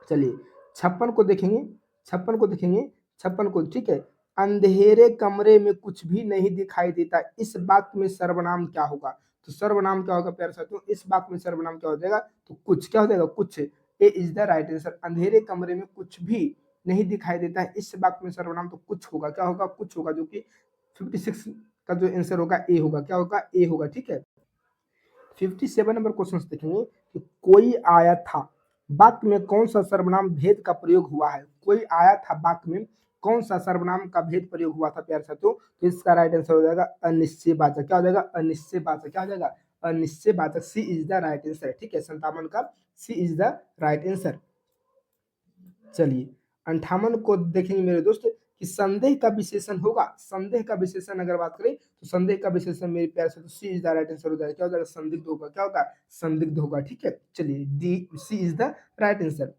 चलिए 56 को देखेंगे, 56 को देखेंगे, 56 को। ठीक है अंधेरे कमरे में कुछ भी नहीं दिखाई देता, इस वाक्य में सर्वनाम क्या होगा, तो सर्वनाम क्या होगा प्यारे साथियों, इस वाक्य में सर्वनाम क्या हो जाएगा, तो कुछ क्या हो जाएगा, कुछ, ए इज द राइट आंसर। अंधेरे कमरे में कुछ भी नहीं दिखाई देता है, इस वाक्य में सर्वनाम तो कुछ होगा। क्या होगा, कुछ होगा, जो कि 56 का जो आंसर होगा ए होगा। क्या होगा, ए होगा। ठीक है 57 नंबर क्वेश्चन देखेंगे कि कोई आया था वाक्य में कौन सा सर्वनाम भेद का प्रयोग हुआ है। कोई आया था वाक्य में कौन सा सर्वनाम का भेद प्रयोग हुआ था प्यारे साथियों, तो इसका राइट आंसर हो जाएगा अनिश्चयवाचक। क्या हो जाएगा, अनिश्चयवाचक। क्या हो जाएगा, अनिश्चयवाचक, सी इज द राइट आंसर। ठीक है 57 का C is the right answer. चलिए 58 को देखेंगे मेरे दोस्त कि संदेह का विशेषण होगा। संदेह का विशेषण अगर बात करें तो संदेह का विशेषण मेरे प्यार से, तो सी इज द राइट आंसर हो जाएगा। क्या हो जाएगा, संदिग्ध होगा। क्या होगा, संदिग्ध होगा। ठीक है चलिए D C is the right answer.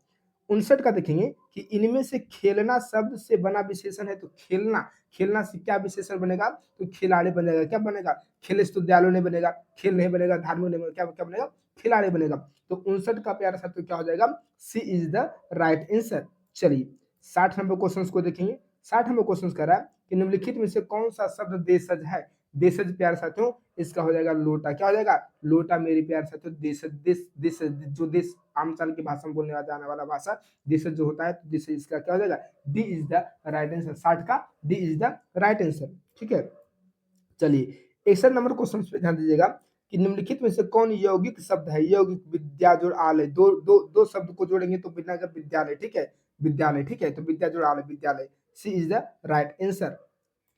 59 का देखेंगे कि इनमें से खेलना शब्द से बना विशेषण है, तो खेलना, खेलना से क्या विशेषण बनेगा, तो खिलाड़ी बनेगा। क्या बनेगा, खेल तो दयालु नहीं बनेगा, खेल नहीं बनेगा, धार्मिक नहीं बनेगा, क्या क्या बनेगा, खिलाड़ी बनेगा। तो 59 का प्यारा साथ तो क्या हो जाएगा, C is the right answer. चलिए 60 नंबर क्वेश्चन को देखेंगे। 60 नंबर क्वेश्चन कह रहा है कि निम्नलिखित में से कौन सा शब्द देशज है। देशज प्यारे साथियों इसका हो जाएगा लोटा। क्या हो जाएगा? लोटा मेरे प्यारे साथियों। देशज जो देश आमचाल की भाषा में बोलने जाने वाला भाषा देशज जो होता है, तो देशज इसका क्या हो जाएगा? D is the right answer. 60 का D is the right answer. ठीक है, चलिए 61 नंबर क्वेश्चन पे ध्यान दीजिएगा कि निम्नलिखित में से कौन यौगिक शब्द है? यौगिक विद्या जोड़ आलय, दो शब्द को जोड़ेंगे तो बिना का विद्यालय। ठीक है, विद्यालय। ठीक है, तो विद्या जोड़ आलय विद्यालय, सी इज द राइट आंसर।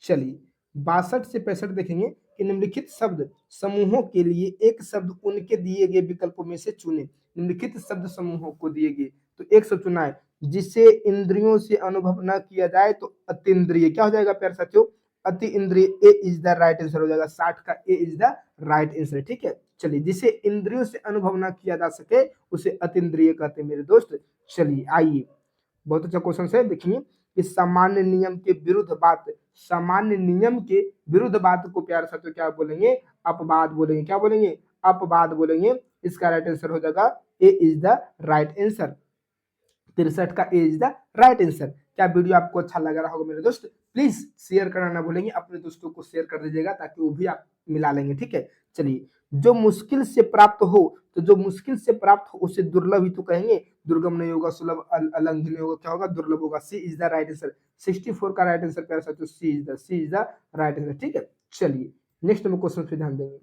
चलिए 62 से 65 देखेंगे कि निम्नलिखित शब्द समूहों के लिए एक शब्द उनके दिए गए विकल्पों में से चुने। निम्नलिखित शब्द समूहों को दिए गए तो एक शब्द चुना है, जिसे इंद्रियों से अनुभव न किया जाए तो अतीन्द्रिय। क्या हो जाएगा प्यारे साथियों? अति इंद्रिय। ए इज द राइट आंसर हो जाएगा। 60 का ए इज द राइट आंसर। ठीक है, चलिए जिसे इंद्रियों से अनुभव न किया जा सके उसे अतीन्द्रिय कहते हैं मेरे दोस्त। चलिए आइए, बहुत अच्छा क्वेश्चन है, देखिए कि सामान्य नियम के विरुद्ध बात, सामान्य नियम के विरुद्ध बात को प्यारे साथियों क्या बोलेंगे? अपवाद बोलेंगे। क्या बोलेंगे? अपवाद बोलेंगे। इसका राइट आंसर हो जाएगा A is the right answer. 63 का ए इज द राइट आंसर। क्या वीडियो आपको अच्छा लग रहा होगा मेरे दोस्त? प्लीज शेयर करना ना भूलेंगे, अपने दोस्तों को शेयर कर दीजिएगा ताकि वो भी आप मिला लेंगे। ठीक है, चलिए जो मुश्किल से प्राप्त हो, तो जो मुश्किल से प्राप्त हो उसे दुर्लभ ही तो कहेंगे। दुर्गम नहीं होगा, सुलभ अलंघ नहीं होगा, क्या होगा? दुर्लभ होगा। सी इज द राइट आंसर। 64 का राइट आंसर प्यारे साथियों C is the right answer. ठीक है, चलिए नेक्स्ट नंबर क्वेश्चन पे ध्यान देंगे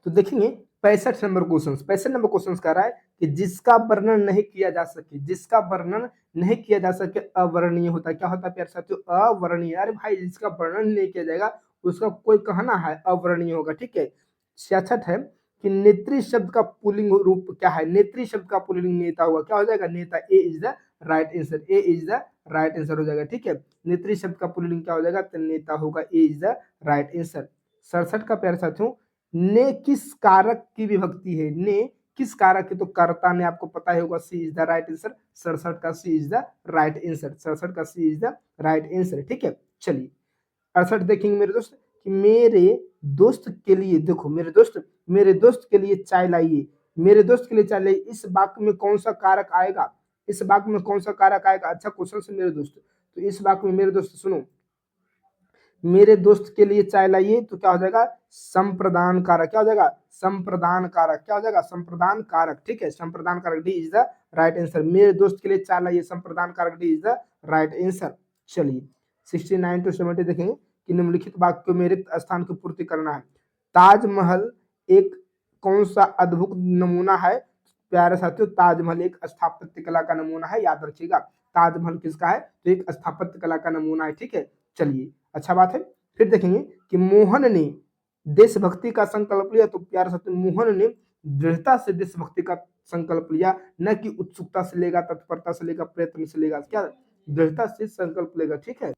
तो देखेंगे 65 नंबर क्वेश्चन। 65 नंबर क्वेश्चन कह रहा है कि जिसका वर्णन नहीं किया जा सके, जिसका वर्णन नहीं किया जा सके अवर्णीय होता है। क्या होता है प्यारे साथियों? अवर्णीय। अरे भाई जिसका वर्णन नहीं किया जाएगा उसका कोई कहना है अवर्णीय होगा। ठीक है, 66 है कि नेत्री शब्द का पुल्लिंग रूप क्या है? नेत्री शब्द का पुल्लिंग नेता होगा। क्या हो जाएगा? नेता। A is the right answer. A is the right answer हो जाएगा। ठीक है, नेत्री शब्द का पुल्लिंग क्या हो जाएगा? तो नेता होगा। ए इज द राइट आंसर। 67 का प्यारे साथियों ने किस कारक की विभक्ति है? ने किस कारक की? तो कर्ता ने, आपको पता ही होगा। सी इज द राइट आंसर। 67 का C is the right answer. 67 का C is the right answer. ठीक है, चलिए 68 देखेंगे मेरे दोस्त कि मेरे दोस्त के लिए, देखो मेरे दोस्त के लिए चाय लाइए। मेरे दोस्त के लिए चाय लाइए, इस वाक्य में कौन सा कारक आएगा? इस वाक्य में कौन सा कारक आएगा? अच्छा क्वेश्चन से मेरे दोस्त। तो इस वाक्य में मेरे दोस्त सुनो, मेरे दोस्त के लिए चाय लाइए, तो क्या हो जाएगा? संप्रदान कारक। क्या हो जाएगा? संप्रदान कारक। क्या हो जाएगा? संप्रदान कारक। ठीक है, संप्रदान कारक D is the right answer. मेरे दोस्त के लिए चाय लाइए, संप्रदान कारक D is the right answer. चलिए 69 to 70 देखेंगे कि निम्नलिखित वाक्यों में रिक्त स्थान की पूर्ति करना है। ताजमहल एक कौन सा अद्भुत नमूना है? प्यारे साथियों ताजमहल एक स्थापत्य कला का नमूना है, याद रखिएगा। ताजमहल किसका है? तो एक स्थापत्य कला का नमूना है। ठीक है, चलिए अच्छा बात है। फिर देखेंगे कि मोहन ने देशभक्ति का संकल्प लिया, तो प्यारे साथियों मोहन ने दृढ़ता से देशभक्ति का संकल्प लिया, न कि उत्सुकता से लेगा, तत्परता से लेगा, प्रयत्न से लेगा। क्या? दृढ़ता से संकल्प लेगा। ठीक है,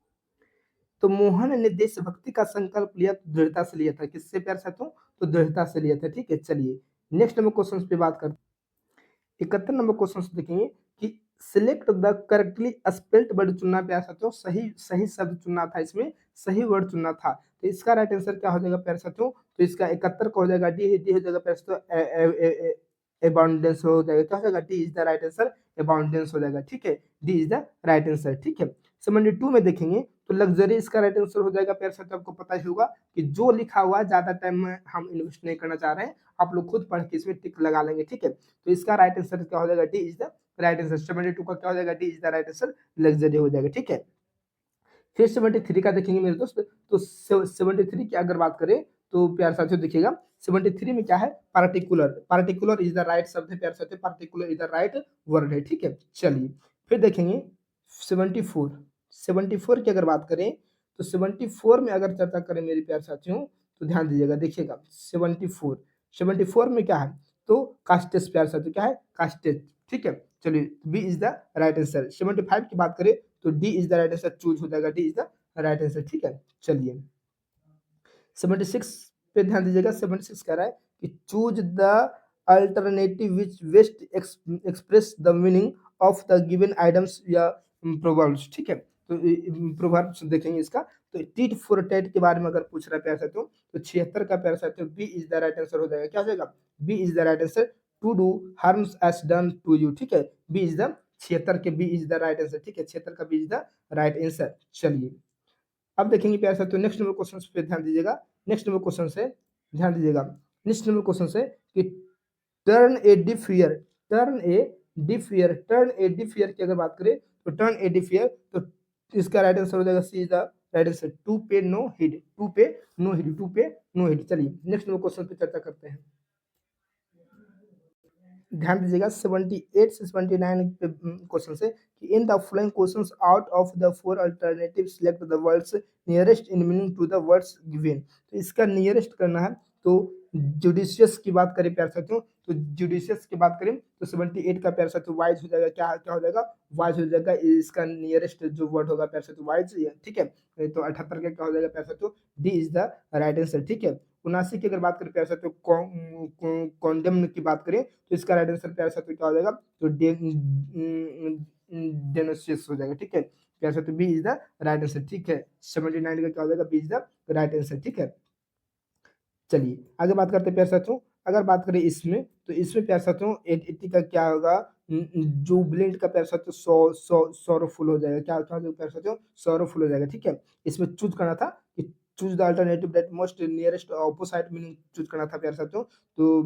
तो मोहन ने देशभक्ति का संकल्प लिया तो दृढ़ता से लिया था। किससे प्यारे साथियों? तो दृढ़ता से लिया था। ठीक है, चलिए नेक्स्ट नंबर क्वेश्चन पे बात करते हैं। 71 नंबर क्वेश्चन देखेंगे कि select the correctly spelled word चुनना प्यारे साथियों, सही सही शब्द चुनना था, इसमें सही वर्ड चुनना था। तो इसका राइट आंसर क्या हो जाएगा प्यारे साथियों? तो इसका 71 का हो जाएगा डी हो जाएगा प्यारे साथियों अबाउंडेंस हो जाएगा। क्या हो जाएगा? D is the right answer. Abundance हो जाएगा। ठीक है, D is the right answer. ठीक है, 72 में देखेंगे तो लग्जरी इसका राइट आंसर हो जाएगा। प्यारे साथियों आपको पता ही होगा कि जो लिखा हुआ है ज्यादा टाइम में हम इन्वेस्ट नहीं करना चाह रहे हैं, आप लोग खुद पढ़ के इसमें टिक लगा लेंगे। ठीक है, तो इसका राइट आंसर क्या हो जाएगा? D is the right answer. 72 का क्या हो जाएगा? D is the right answer, luxury हो जाएगा। ठीक है, फिर 73 का देखेंगे मेरे दोस्त। तो 73 की अगर बात करें तो प्यारे साथियों देखिएगा 73 में क्या है? Particular. Particular is the right शब्द है प्यारे साथियों, particular is the right word है। ठीक है, चलिए फिर देखेंगे 74। 74 की अगर बात करें तो 74 में अगर चर्चा करें मेरे प्यारे साथियों तो ध्यान दीजिएगा, देखिएगा 74 में क्या है? तो कास्टेस प्यारे साथियों, क्या है? कास्टेस। ठीक है, चलिए B is the right answer. 75 की बात करें तो D is the right answer, choose हो जाएगा। D is the right answer. ठीक है, चलिए 76 पे ध्यान दीजिएगा। 76 कह रहा है कि choose the alternative which best express the meaning of the given items या प्रोवर्ब्स। ठीक है, तो प्रोवर्ब्स देखेंगे इसका। तो टीट फॉर टेट के बारे में अगर पूछ रहा है प्यारे साथियों तो 76 का प्यारे साथियों B is the right answer हो जाएगा। क्या हो जाएगा? B is the right answer. To do harms as done to you. ठीक है, बी इज द 76 के B is the right answer. ठीक है, 76 का B is the right answer. चलिए अब देखेंगे प्यारे साथियों नेक्स्ट नंबर क्वेश्चन पे ध्यान दीजिएगा। नेक्स्ट नंबर क्वेश्चन से ध्यान दीजिएगा। नेक्स्ट नंबर क्वेश्चन से कि टर्न ए डिफ ईयर, टर्न ए डिफ ईयर, टर्न ए डिफ ईयर की अगर बात करें तो टर्न ए डिफ ईयर, तो इसका राइट आंसर हो जाएगा C is the right answer, to pay no heed, to pay no heed, to pay no heed. चलिए नेक्स्ट नंबर क्वेश्चन पे चर्चा करते हैं। ध्यान दीजिएगा 78 से 79 क्वेश्चन से कि in the following questions out of the four alternative select the words nearest in meaning to the words given. तो इसका नियरेस्ट करना है। तो जुडिशियस की बात करें प्यारे साथियों, तो जुडिशियस की बात करें तो 78 का प्यारे साथियों वाइज हो जाएगा, क्या क्या हो जाएगा, वाइज हो जाएगा। इसका नियरेस्ट जो वर्ड होगा प्यारे साथियों वाइज, ठीक है। तो 78 का क्या हो जाएगा प्यारे साथियों, D is the right answer, ठीक है। 79 की अगर बात करें प्यारे साथियों कॉन्डेम की बात करें तो इसका राइट आंसर प्यारे साथियों क्या हो जाएगा, तो डेनोसियस हो जाएगा, ठीक है। प्यारे साथियों B is the right answer, ठीक है। 79 का क्या हो जाएगा, B is the right answer, ठीक है। चलिए आगे बात करते हैं प्यारे साथियों। अगर बात करें इसमें तो इसमें प्यारे साथियों 80 का क्या होगा, जुबिलेंट का प्यारे साथियों सॉरोफुल हो जाएगा, क्या क्या हो जाएगा प्यारे साथियों, सॉरोफुल हो जाएगा, ठीक है। इसमें चूज करना था कि choose the alternative that most nearest opposite meaning choose करना था प्यारे साथियों। तो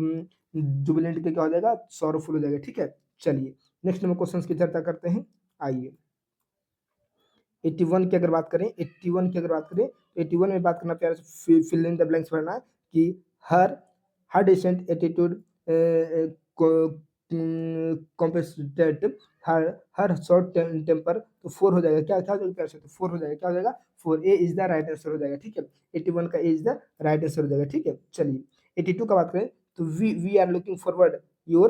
जुबिलेंट का क्या हो जाएगा, सॉरोफुल हो जाएगा, ठीक है। चलिए नेक्स्ट नंबर क्वेश्चन की चर्चा करते हैं। आइए 81 की अगर बात करें, 81 की अगर बात करें तो 81 में बात करना प्यारे फिल इन द ब्लैंक्स भरना है कि हर हर डिसेंट एटीट्यूड कॉम्पेटेटिव, हर हर शॉर्ट टेम्पर, तो 4 हो जाएगा, क्या क्या हो जाएगा प्यारे साथियों, 4 हो जाएगा, क्या हो जाएगा 4, ए इज द राइट आंसर हो जाएगा, ठीक है। 81 का ए इज द राइट आंसर हो जाएगा, ठीक है। चलिए 82 का बात करें तो we are looking forward your,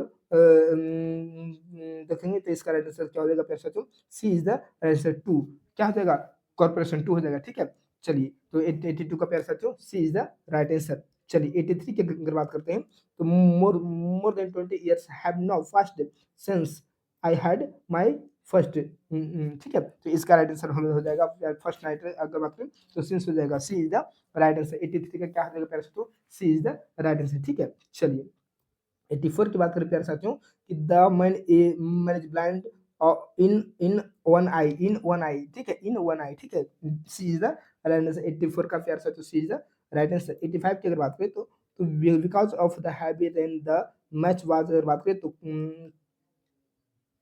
देखेंगे तो इसका राइट आंसर क्या हो जाएगा प्यारे साथियों, C is the right answer, 2 क्या हो जाएगा, कॉर्पोरेशन 2 हो जाएगा, ठीक है। चलिए तो 82 का प्यारे साथियों C is the right answer. चलिए 83 की अगर बात करते हैं तो more than 20 years have now fast since I had my first, ठीक है। तो इसका राइट आंसर हो जाएगा फर्स्ट नाइट अगर बात करें तो सिंस हो जाएगा, C is the right answer. 83 का क्या हो जाएगा प्यारे साथियों, C is the right answer, ठीक है। चलिए 84 की बात करें प्यारे साथियों कि the man is blind in in one eye, in one eye, ठीक है, इन वन आई, ठीक है। C is the right answer. 84 का प्यारे साथियों C is the right answer. 85 की अगर बात करें तो because of the habit and the match was अगर बात करें तो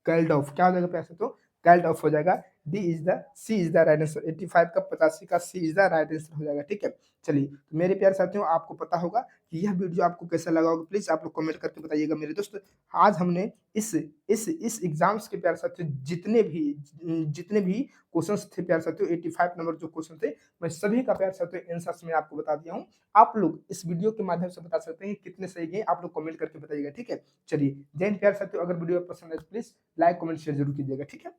काइल्ड ऑफ, क्या हो जाएगा प्यारे साथियों, काइल्ड ऑफ हो जाएगा, D is the C is the right answer. 85 का 85 का C is the right answer हो जाएगा, ठीक है। चलिए तो मेरे प्यारे साथियों आपको पता होगा कि यह वीडियो आपको कैसा लगा होगा, प्लीज आप लोग कमेंट करके बताइएगा मेरे दोस्त। आज हमने इस एग्जाम्स के प्यारे साथियों जितने भी क्वेश्चंस थे प्यारे साथियों, 85 नंबर जो क्वेश्चन थे, मैं सभी का प्यारे साथियों आंसर्स में आपको बता दिया हूँ। आप लोग इस वीडियो के माध्यम से बता सकते हैं कितने सही गए, आप लोग कमेंट करके बताइएगा, ठीक है। चलिए जय हिंद प्यारे साथियों, अगर वीडियो पसंद है तो प्लीज लाइक कमेंट शेयर जरूर कीजिएगा, ठीक है।